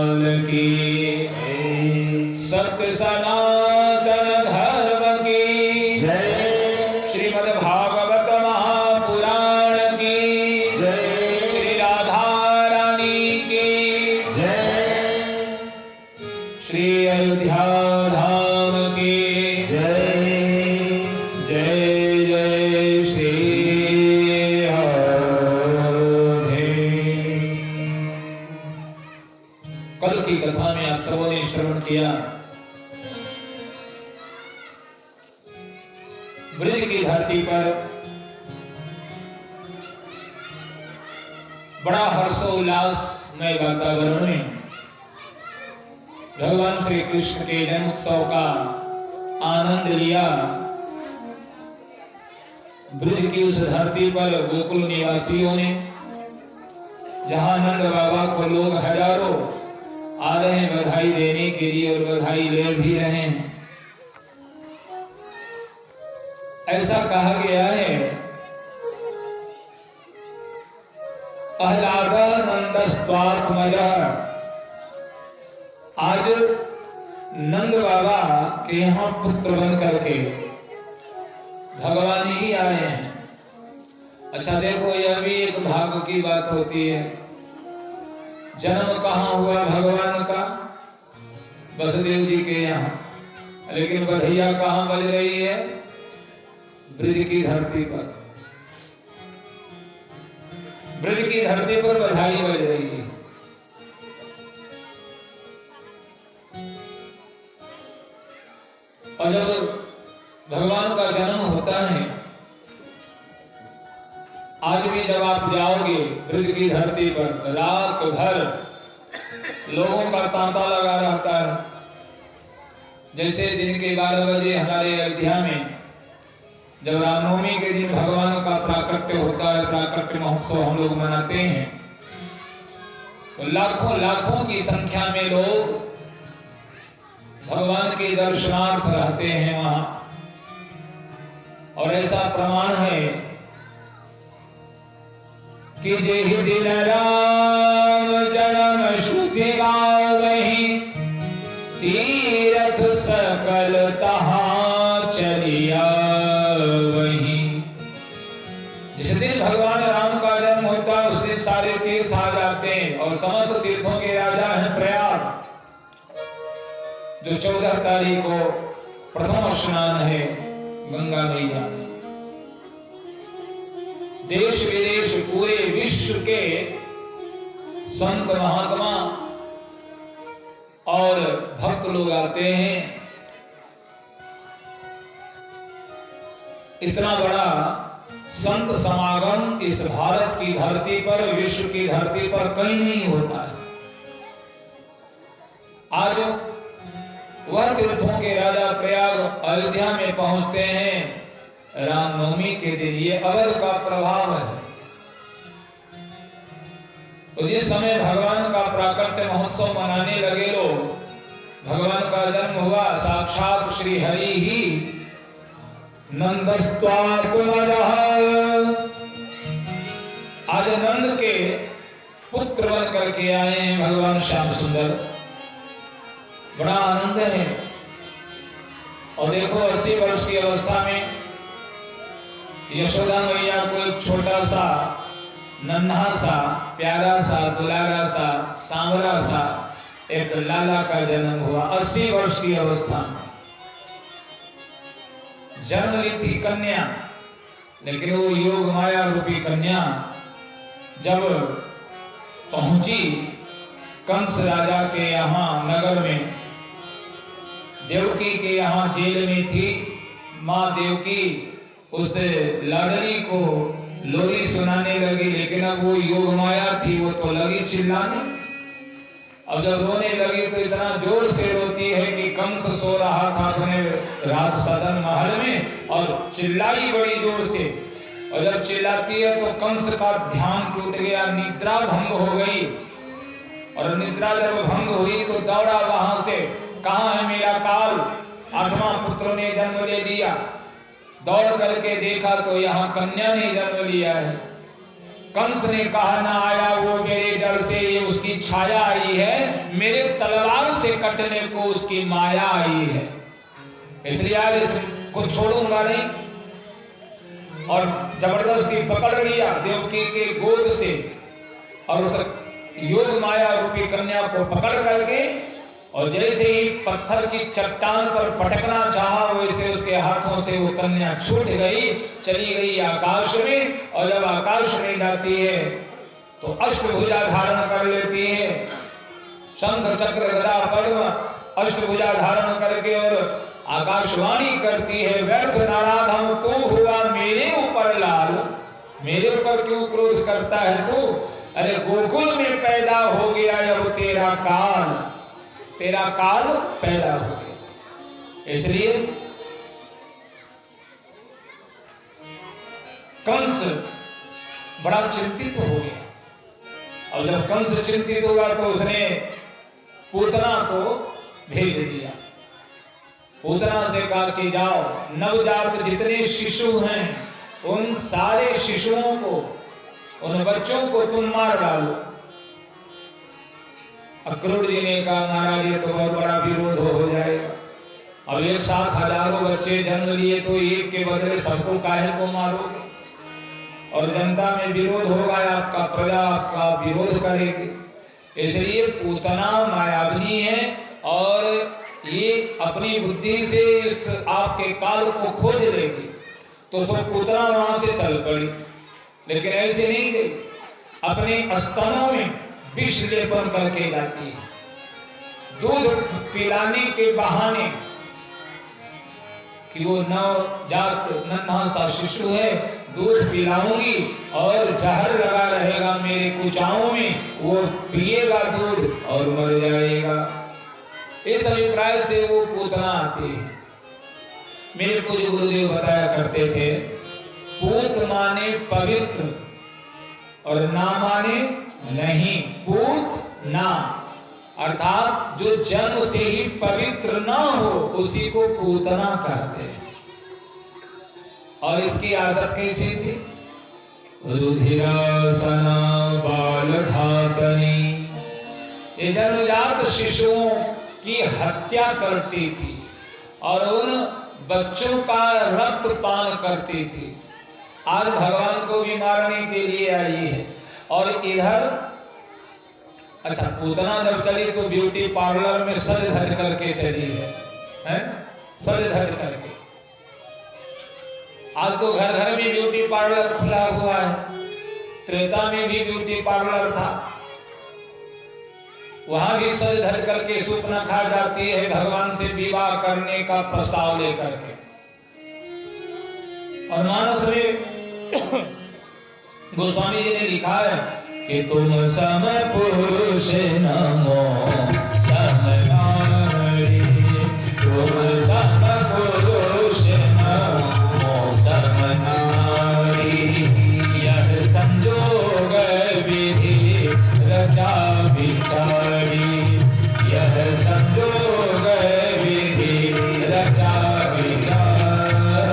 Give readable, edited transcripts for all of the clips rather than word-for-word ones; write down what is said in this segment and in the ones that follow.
लाल की, सत्य सनातन धर्म की जय। श्रीमद् भागवत महापुराण की जय। श्री राधा रानी की जय। श्री अयोध्या धाम की जय। जय जय श्री अयोध्ये। कल की कथा में आप सबों ने श्रवण किया, ब्रज की धरती पर बड़ा हर्षोल्लासमय वातावरण में भगवान श्री कृष्ण के जन्मोत्सव का आनंद लिया। ब्रज की उस धरती पर गोकुल निवासियों ने, जहां नंद बाबा को लोग हजारों आ रहे हैं बधाई देने के लिए और बधाई ले भी रहे हैं, ऐसा कहा गया है आह्लादनंदस्त्वात्मजः। आज नंद बाबा के यहाँ पुत्र बन करके भगवान ही आए हैं। अच्छा देखो, यह भी एक भाग्य की बात होती है। जन्म कहाँ हुआ भगवान का? वसुदेव जी के यहाँ, लेकिन बधिया कहाँ बज रही है? ब्रज की धरती पर। ब्रज की धरती पर बधाई बज रही है। और जब भगवान का जन्म होता है, आज भी जब आप जाओगे ब्रज की धरती पर, रात भर लोगों का तांता लगा रहता है। जैसे दिन के 12 बजे हमारे अयोध्या में जब रामनवमी के दिन भगवान का प्राकट्य होता है, प्राकट्य महोत्सव हम लोग मनाते हैं, तो लाखों लाखों की संख्या में लोग भगवान के दर्शनार्थ रहते हैं वहां। और ऐसा प्रमाण है कि जेहि दिन राम जन्म श्रुति गावहि, तीरथ सकल तहां चलिया वहीं। जिस दिन भगवान राम का जन्म होता है, उस दिन सारे तीर्थ आ जाते हैं। और समस्त तीर्थों के राजा हैं प्रयाग, जो 14 तारीख को प्रथम स्नान है गंगा मैया में। देश विदेश पूरे विश्व के संत महात्मा और भक्त लोग आते हैं। इतना बड़ा संत समागम इस भारत की धरती पर, विश्व की धरती पर कहीं नहीं होता है। आज वह तीर्थों के राजा प्रयाग अयोध्या में पहुंचते हैं रामनवमी के दिन। ये अवध का प्रभाव है। तो जिस समय भगवान का प्राकट्य महोत्सव मनाने लगे लोग, भगवान का जन्म हुआ, साक्षात श्री हरि ही नंदस्त्वात्मजः, आज नंद के पुत्र बन करके आए हैं भगवान श्याम सुंदर। बड़ा आनंद है। और देखो, 80 वर्ष की अवस्था में यशोदा मैया को एक छोटा सा, नन्हा सा, प्यारा सा, दुलारा सा, सांवरा सा एक लाला का जन्म हुआ 80 वर्ष की अवस्था में। जन्म ली थी कन्या, लेकिन वो योग माया रूपी कन्या जब पहुंची कंस राजा के यहाँ नगर में, देवकी के यहाँ जेल में थी। माँ देवकी उस लाडली को लोरी सुनाने लगी, लेकिन अब वो योग माया थी, वो तो लगी चिल्लाने। अब जब रोने लगी तो इतना जोर से रोती है कि कंस सो रहा था अपने राज सदन महल में और चिल्लाई बड़ी जोर से। और जब चिल्लाती है तो कंस का ध्यान टूट गया, निद्रा भंग हो गई। और निद्रा जब भंग हुई तो दौड़ा वहां से, कहाँ है मेरा काल? 8वां पुत्र ने जन्म ले लिया। दौड़ करके देखा तो यहाँ कन्या ने जन्म लिया है। कंस ने कहा ना आया वो मेरे डर से, ये उसकी छाया आई है, मेरे तलवार से कटने को उसकी माया आई है, इसलिए आज इसको छोड़ूंगा नहीं। और जबरदस्ती पकड़ लिया देवकी के गोद से और उस योग माया रूपी कन्या को पकड़ करके, और जैसे ही पत्थर की चट्टान पर पटकना चाहा वैसे उसके हाथों से वो कन्या छूट गई, चली गई आकाश में। और जब आकाश में जाती है तो अष्टभुजा धारण कर लेती है, शंख चक्र गदा पद्म अष्टभुजा धारण करके, और आकाशवाणी करती है, व्यर्थ नाराधम तू हुआ मेरे ऊपर लाल, मेरे ऊपर क्यों क्रोध करता है तू? अरे गोकुल में पैदा हो गया अब तेरा काल, तेरा काल पैदा हो गया। इसलिए कंस बड़ा चिंतित हो गया, और जब कंस चिंतित हुआ तो उसने पूतना को भेज दिया। पूतना से कहा कि जाओ नवजात जितने शिशु हैं उन सारे शिशुओं को, उन बच्चों को तुम मार डालो। अक्रूर जी ने कहा महाराज ये तो बहुत बड़ा विरोध हो जाएगा, अब एक साथ हजारों बच्चे जन्म लिए तो एक के बदले सबको काहे को मारोगे, और जनता में विरोध होगा, आपका प्रजा आपका विरोध करेगी। इसलिए पूतना मायाविनी है और ये अपनी बुद्धि से इस आपके काल को खोज लेगी। तो सो पूतना वहां से चल पड़ी, लेकिन ऐसे नहीं गई, अपने स्तनों में विष लेपन करके जाती है, दूध पिलाने के बहाने कि वो नवजात नन्हा सा शिशु है, दूध पिलाऊंगी और जहर लगा रहेगा मेरे कुचाओं में, वो पिएगा दूध और मर जाएगा। इस अभिप्राय से वो पूतना आती है। मेरे पूज्य गुरुदेव बताया करते थे, पूत माने पवित्र और ना माने नहीं, पूत ना अर्थात जो जन्म से ही पवित्र ना हो उसी को पूतना कहते हैं। और इसकी आदत कैसी थी? रुधिरासना बाल घातनी, ये जन्मजात शिशुओं की हत्या करती थी और उन बच्चों का रक्त पान करती थी। आज भगवान को भी मारने के लिए आई है। और इधर अच्छा, पूतना जब चली तो ब्यूटी पार्लर में सज धज करके चली है? सज धज करके। आज तो घर घर में ब्यूटी पार्लर खुला हुआ है, त्रेता में भी ब्यूटी पार्लर था, वहां भी सज धज करके सूपना खा जाती है भगवान से विवाह करने का प्रस्ताव लेकर के। और मानस में गोस्वामी जी ने लिखा है कि तुम सम पुरुष नमो सम नारी, तुम सम पुरुष नमो सम नारी, यह संजोग विधि रचा विचारी, यह संजोग विधि रचा विचारी।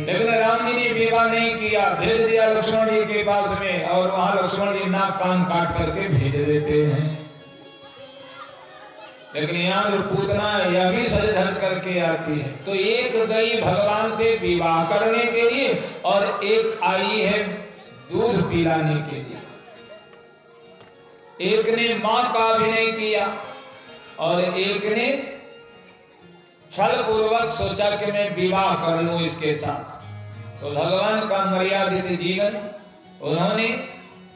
लेकिन राम जी ने विवाह नहीं किया, भेज दिया लक्ष्मण जी के पास में, और वहां लक्ष्मण जी नाक कान काट करके भेज देते हैं। लेकिन यहाँ जो पूतना यह भी सज धज करके आती है। तो एक गई भगवान से विवाह करने के लिए और एक आई है दूध पिलाने के लिए। एक ने मां का अभिनय किया और एक ने छल पूर्वक सोचा कि मैं विवाह कर लूं इसके साथ। तो भगवान का मर्यादित जीवन उन्होंने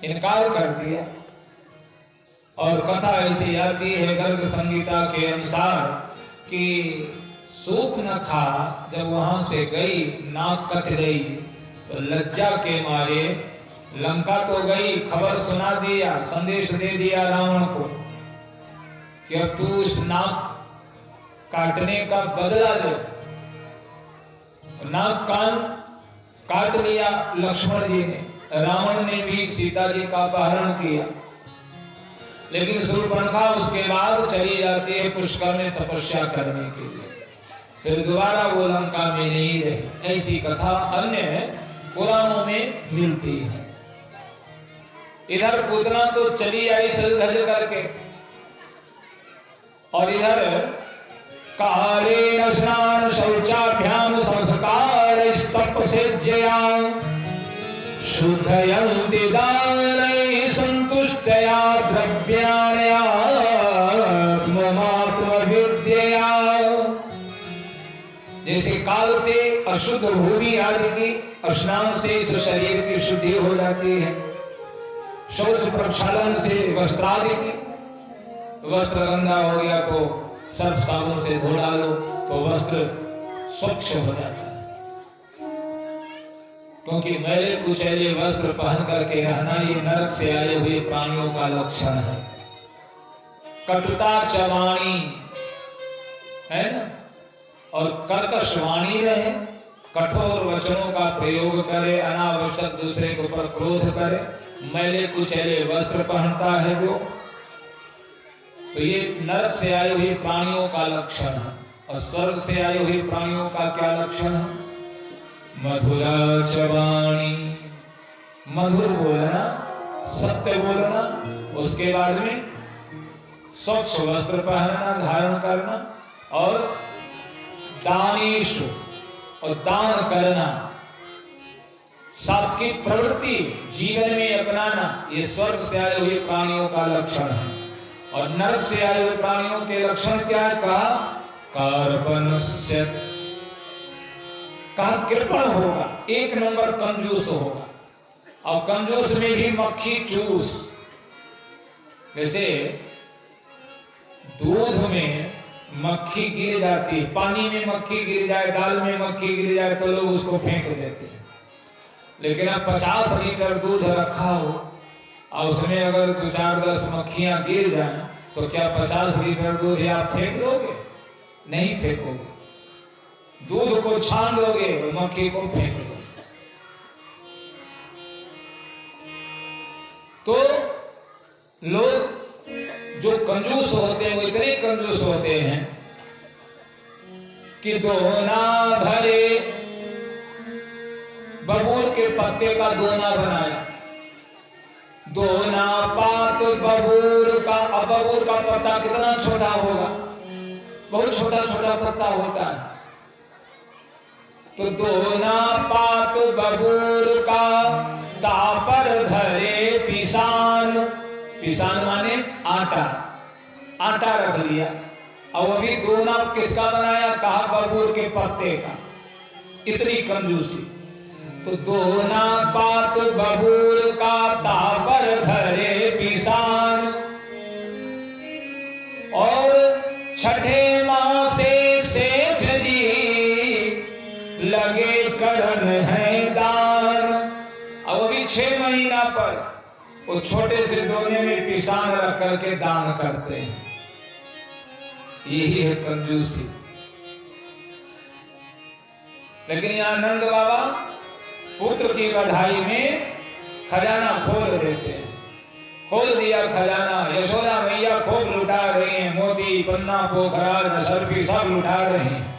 इनकार कर दिया। और कथा ऐसी आती है गर्ग संगीता के अनुसार कि सूर्पनखा जब वहां से गई, नाक कट गई, तो लज्जा के मारे लंका तो गई, खबर सुना दिया, संदेश दे दिया रावण को कि अब तू इस नाक काटने का बदला ले। नाक कान काट लिया लक्ष्मण जी ने, रावण ने भी सीता जी का अपहरण किया। लेकिन शूर्पणखा उसके बाद चली जाती है पुष्कर में तपस्या करने के लिए, फिर दोबारा वो लंका में नहीं रहे। ऐसी कथा अन्य पुराणों में मिलती है। इधर पूतना तो चली आई सज धज करके, और इधर काले स्नान शौचाभ्याम संस्कार स्तप सेज्जया शुद्धयन्ति दानैः संतुष्टया द्रव्याण्या आत्मविद्यया। जैसे काल से अशुद्ध भूमि आदि की स्नान से इस शरीर की शुद्धि हो जाती है, शौच प्रक्षालन से वस्त्रादि की, वस्त्र गंदा हो गया तो सर्फ साबुन से धो डालो तो वस्त्र स्वच्छ हो जाता है। क्योंकि मैले कुचैले वस्त्र पहन करके रहना ये नरक से आए हुए प्राणियों का लक्षण है। कटुता चवाणी है ना, और कर्कश वाणी रहे, कठोर वचनों का प्रयोग करे, अनावश्यक दूसरे के ऊपर क्रोध करे, मैले कुचैले वस्त्र पहनता है वो, तो ये नरक से आए हुए प्राणियों का लक्षण है। और स्वर्ग से आए हुए प्राणियों का क्या लक्षण है? मधुरा चवाणी, मधुर बोलना, सत्य बोलना, उसके बाद में स्वच्छ वस्त्र पहनना, धारण करना, और दानीश, और दान करना, सात्विक प्रवृत्ति जीवन में अपनाना, ये स्वर्ग से आए हुए प्राणियों का लक्षण है। और नरक से आए हुए प्राणियों के लक्षण क्या है? कहा कार्पण्य, कहा कृपण होगा, एक नंबर कंजूस होगा, और कंजूस में भी मक्खी चूस। जैसे दूध में मक्खी गिर जाती है, पानी में मक्खी गिर जाए, दाल में मक्खी गिर जाए तो लोग उसको फेंक देते हैं। लेकिन अब 50 लीटर दूध रखा हो और उसमें अगर 2-4-10 मक्खियां गिर जाए तो क्या 50 लीटर दूध आप फेंक दोगे? नहीं फेंकोगे। दूध को छान दोगे, मक्खी को फेंक दोगे। तो लोग जो कंजूस होते हैं वो इतने कंजूस होते हैं कि दोना भरे, बबूल के पत्ते का दोना बनाया, दोना पात बबूल का। अब बबूल का पत्ता कितना छोटा होगा, बहुत छोटा छोटा पत्ता होता है। तो दोना पात बबूल का, तापर धरे पिसान, पिसान माने आटा, आटा रख लिया। और अभी दोना किसका बनाया? कहा बबूल के पत्ते का। इतनी कंजूसी। तो दोना पात बबूल का, तापर धरे पिसान, और छठे माह से सेठ जी लगे करन है दान। अब अभी 6 महीना पर वो छोटे से दोने में पिसान रख करके दान करते हैं। यही है कंजूसी। लेकिन यहाँ नंद बाबा पुत्र की बधाई में खजाना खोल देते हैं। खोल दिया खजाना, यशोदा मैया खूब लुटा रही हैं, मोती, पन्ना, पोखराज, सर्फी सब लुटा रहे हैं।